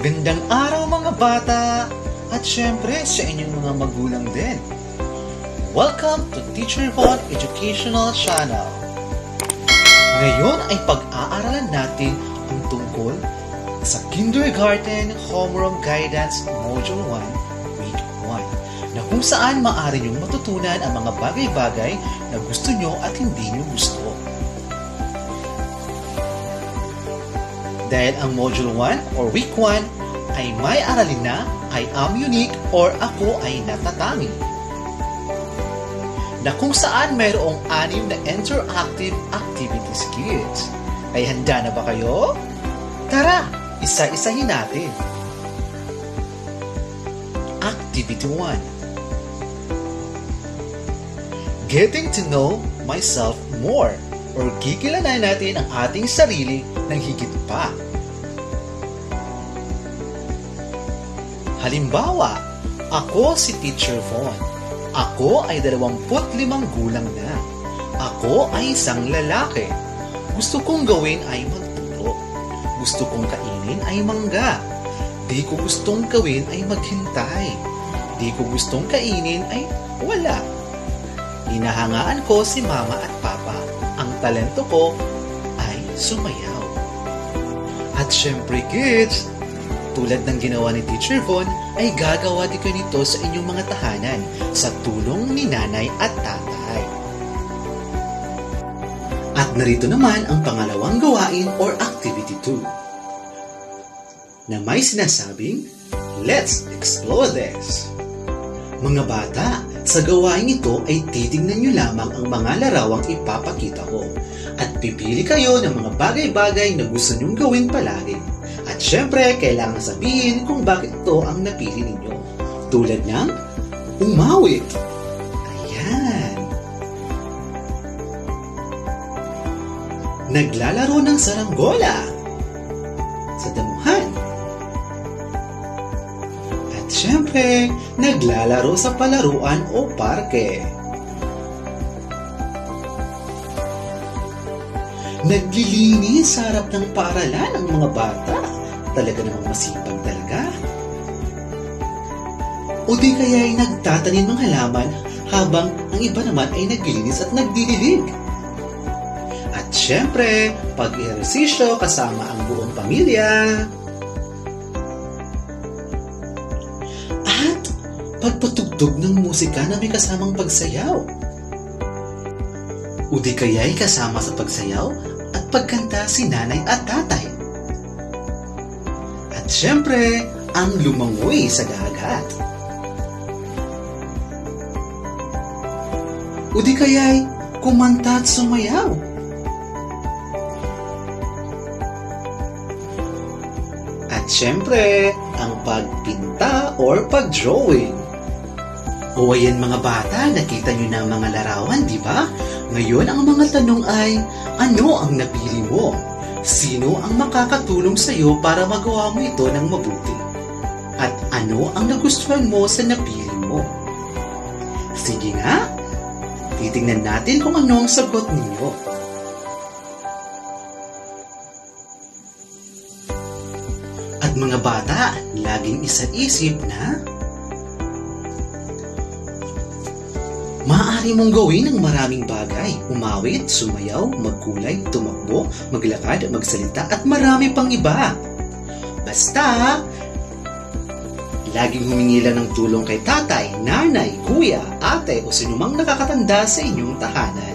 Magandang araw mga bata at syempre sa inyong mga magulang din. Welcome to Teacher Von Educational Channel. Ngayon ay pag-aaralan natin ang tungkol sa Kindergarten Homeroom Guidance Module 1, Week 1 na kung saan maaari niyong matutunan ang mga bagay-bagay na gusto nyo at hindi nyo gusto. Dahil ang Module 1 or Week 1 ay may aralin na I am unique or ako ay natatangi. Na kung saan mayroong 6 na interactive activities kids. Ay handa na ba kayo? Tara, isa-isahin natin. Activity 1. Getting to know myself more or kikilalanin natin ang ating sarili ng higit pa. Halimbawa, ako si Teacher Von. Ako ay 25 gulang na. Ako ay isang lalaki. Gusto kong gawin ay magturo. Gusto kong kainin ay mangga. Di ko gustong gawin ay maghintay. Di ko gustong kainin ay wala. Hinahangaan ko si mama at papa. Ang talento ko ay sumayaw. At syempre kids, tulad ng ginawa ni Teacher Von, ay gagawa din kayo nito sa inyong mga tahanan sa tulong ni nanay at tatay. At narito naman ang pangalawang gawain or activity 2 na may sinasabing, let's explore this. Mga bata, sa gawain ito ay titignan nyo lamang ang mga larawang ipapakita ko at pipili kayo ng mga bagay-bagay na gusto nyong gawin palagi. At syempre, kailangan sabihin kung bakit ito ang napili ninyo. Tulad ng umawit. Ayan. Naglalaro ng saranggola. Sa damuhan. At syempre, naglalaro sa palaruan o parke. Naglilinis sa harap ng paaralan ang mga bata. Talaga namang masipag talaga. O di kaya ay nagtatanim ng halaman habang ang iba naman ay naglilinis at nagdidilig. At syempre, pag-ehersisyo kasama ang buong pamilya. At pagpatugtog ng musika na may kasamang pagsayaw. O di kaya ay kasama sa pagsayaw at pagkanta si nanay at tatay. At syempre, ang lumangoy sa dagat. O di kaya ay kumanta at sumayaw. At syempre, ang pagpinta or pagdrawing. O ayan mga bata, nakita nyo na ang mga larawan, di ba? Ngayon, ang mga tanong ay, ano ang napili mo? Sino ang makakatulong sa iyo para magawa mo ito ng mabuti? At ano ang nagustuhan mo sa napili mo? Sige nga, titingnan natin kung ano ang sagot ninyo. At mga bata, laging isa-isip na maaari mong gawin ang maraming bagay. Umawit, sumayaw, magkulay, tumakbo, maglakad, magsalita, at marami pang iba. Basta, laging humingi lang ng tulong kay tatay, nanay, kuya, ate, o sinumang nakakatanda sa inyong tahanan.